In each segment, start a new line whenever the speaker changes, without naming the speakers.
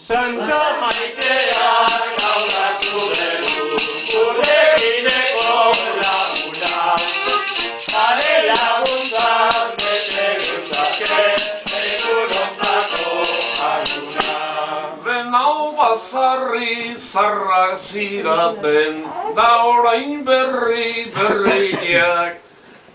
Santa maitea gaur hartu dugu, gure bideko laguna. Hare laguntzaz bete gentzake, egunontako jarduna.
Denau bazarri zarrak ziraten, da orain berriak.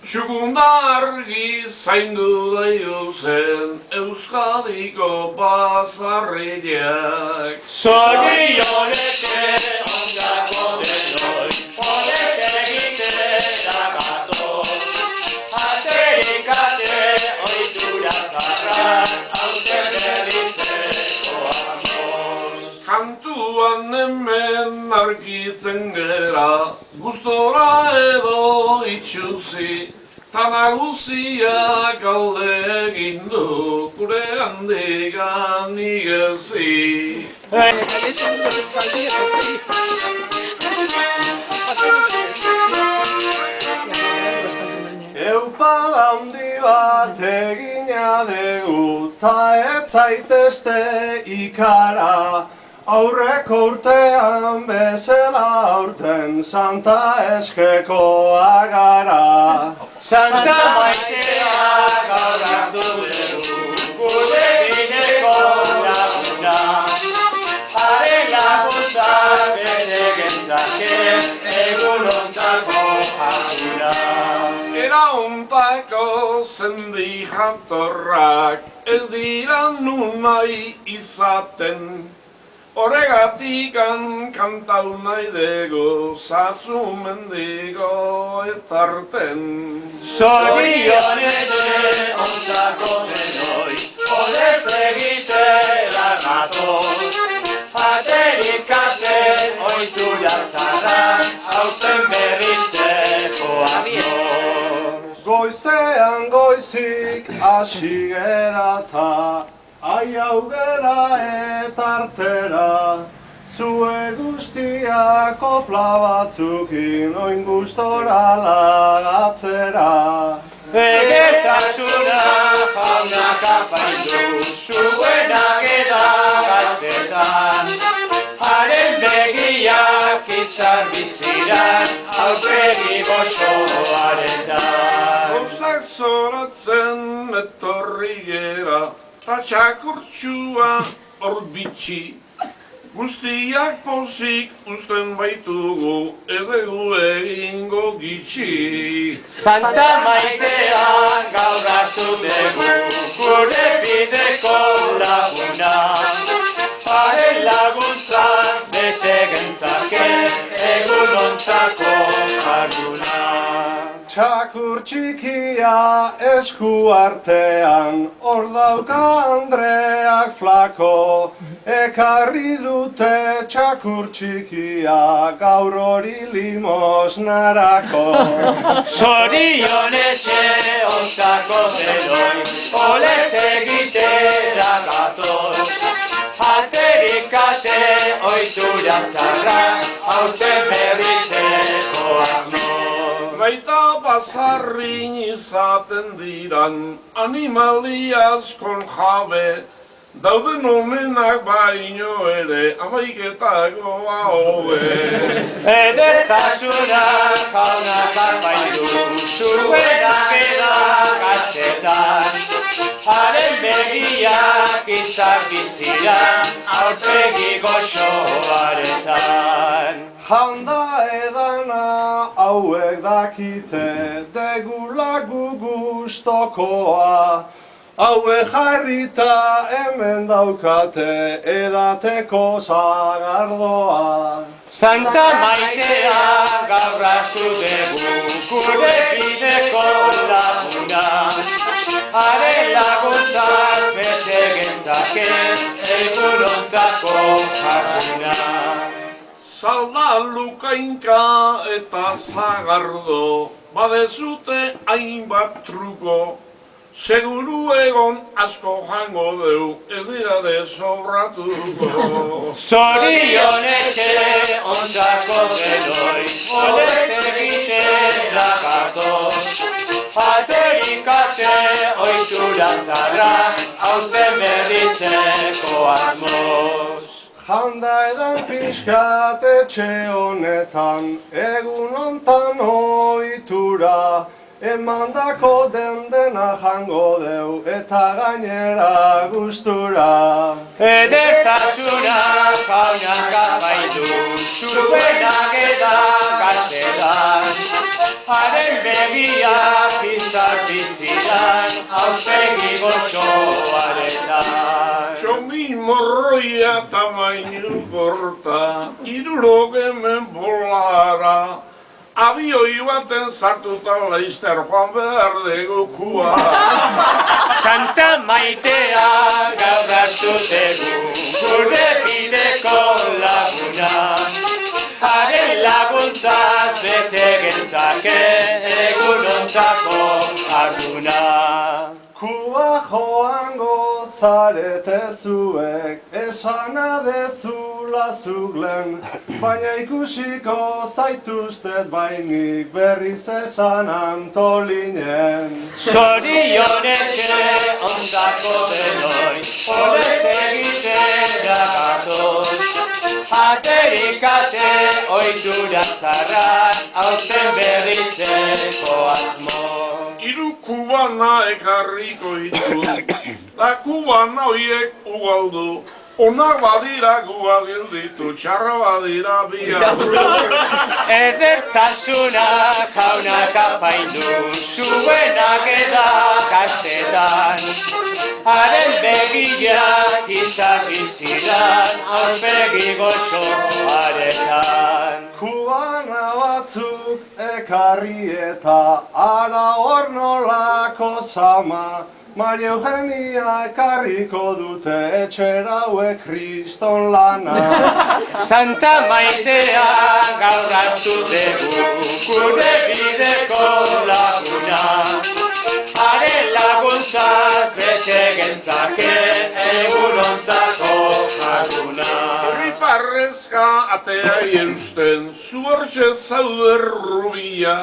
Txugunda argi zaindu daio zen Euskadiko bazarriak.
Zorionetxe ondako denoi, polez egitera gatoz. Aterikate ohitura zarrak, aurten berritzeko asmoz.
Kantuan hemen argitzen gera, gustora edo itxuzi, ta nagusiak alde egin du, gure handigan igezi.
Eupada handi bat egina dugu, ta ez zaitezte ikara. Aurreko urtean bezala aurten Santa eskekoa gara.
Santa maitea gaur hartu dugu, gure bideko laguna. Hare laguntzaz bete gentzake, egunontako jarduna.
Era ontako zendi jatorrak, ez dira nahi izaten. Horregatikan kantau nahi dugu, zazu mendigo etarten.
Zorionetxe ondako denoi, polez egitera gatoz. Aterikate ohitura zarrak, aurten berritzeko asmoz.
Goizean goizik hasi gerata, ai augera etartera, zue guztiak kopla batzukin oin gustora lagatzera.
Egetasuna jaunak apaindu, zuenak eda gaztetan. Haren begiak izar biziran, aurpegi goxoaretan.
Gauzak zoratzen etorri gera, ta txakurtxua hor bitxi. Guztiak pozik usten baitugu, ez dugu egingo gitxi.
Santa maitea gaur hartu dugu, gure bideko laguna. Haren laguntzaz bete gentzake, egunontako jarduna.
Txakur txikia esku artean, hor dauka Andreak flako. Ekarri dute txakur txikia, gaur hori limosnarako.
Zorionetxe ontako denoi, polez egitera gatoz. Aterikate ohitura zarrak, aurten berritzeko asmoz.
Baita bazarrin izaten diran, animali askon jabe, dauden omenak baino ere, amaiketakoa hobe.
Edertasuna jaunak apaindu, zuenak eda gaztetan. Haren begiak izar biziran, aurpegi goxoaretan.
Janda edana hauek dakite, degula gugustokoa. Haue jarrita hemen daukate, edateko zagardoa.
Santa maitea gaur hartu dugu, gure bideko laguna. Hare laguntzaz bete gentzake, egunontako jarduna.
Salda lukainka eta zagardo, badezute hainbat truko. Seguru egon asko jango deu, ez dira desobratuko.
Zorionetxe ondako denoi, polez egitera gatoz. Aterikate ohitura zarrak, aurten berritzeko asmoz.
Janda edan pixkat etxe honetan, egun ontan ohitura, emandako dena jango deu eta gainera gustura.
Edertasuna jaunak apaitu, zuenak eta gaztetan. Haren begiak izan bizidan, aurpegi gozoaretan.
Txomin morroia tamainu gorta, irurogemen bolara, abioi baten sartuta laizter joan behar degukua.
Santa Maitea gaur hartu tegu, gure bideko laguna. Haren laguntzaz bete gentzake, egunontako arduna.
Kuba joango zarete zuek, esana dezula zuglen, baina ikusiko zaituztet bainik berriz esan Antolinen.
Zorionetxe ondako denoi, horrez egitera gatoz. Aterikate ohitura zarrak, aurten berritzeko asmo.
Hiru kubana ekarriko ditu, da kubana hoiek ugaldu. Onak badira guak gelditu, txarra badira biatu.
Edertasuna jaunak apaindu, zuenak eta gaztetan. Haren begiak izan bizidan, aurpegi gozoaretan.
Kubana batzuk ekarri eta ara hor nolako zama, Maria Eugenia ekarriko dute etxera hauek kriston lana.
Santa Maitea gaur hartu dugu, gure bideko laguna. Haren laguntzaz bete gentzake, egunontako jarduna.
Riparrezka atea eusten, zu hortxe zaude rubia,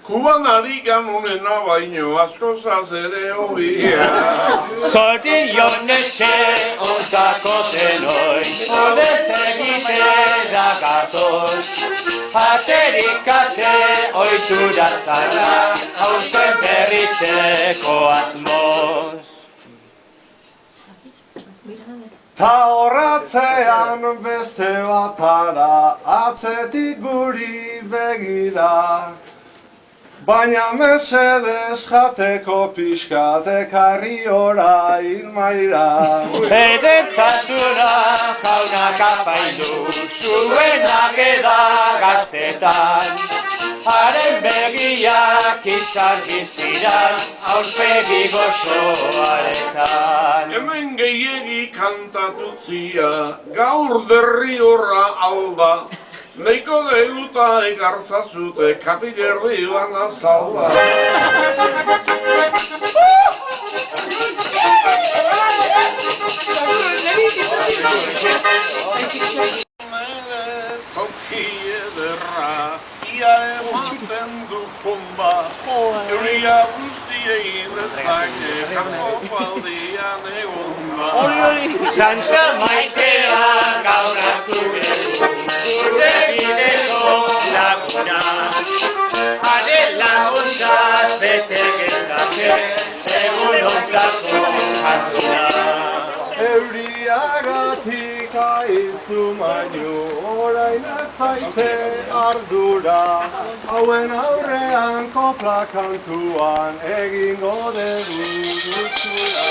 kubanarik amonena baino askozaz ere hobia.
Zorionetxe ondako denoi, horrez egitera gatoz. Aterikate ohitura zarrak, aurten berritzeko asmoz.
Ta horratzean beste batara, atzetik guri begira. Baina mesedez jateko pixkat ekarri orain maira.
Edertasuna jaunak apaindu, zuenak eta gaztetan. Haren begiak izan bizidan, aurpegi gozoaretan.
Hemen gehiegi kantatutzia, gaur derri horra alda. Neiko deguta ekarzazute, katilerdi bana zalda. Toki ederra, ia ematen du fonba, euria guztiei dezake, kanpo baldian egonda.
Santa Maitea gaur hartu dugu, gure bideko laguna. Haren laguntzaz bete gentzake, egunontako jarduna.
Euriagatik aizu baino, orain atzaite ardura. Hauen aurrean kopla kantuan egingo dugu guztura.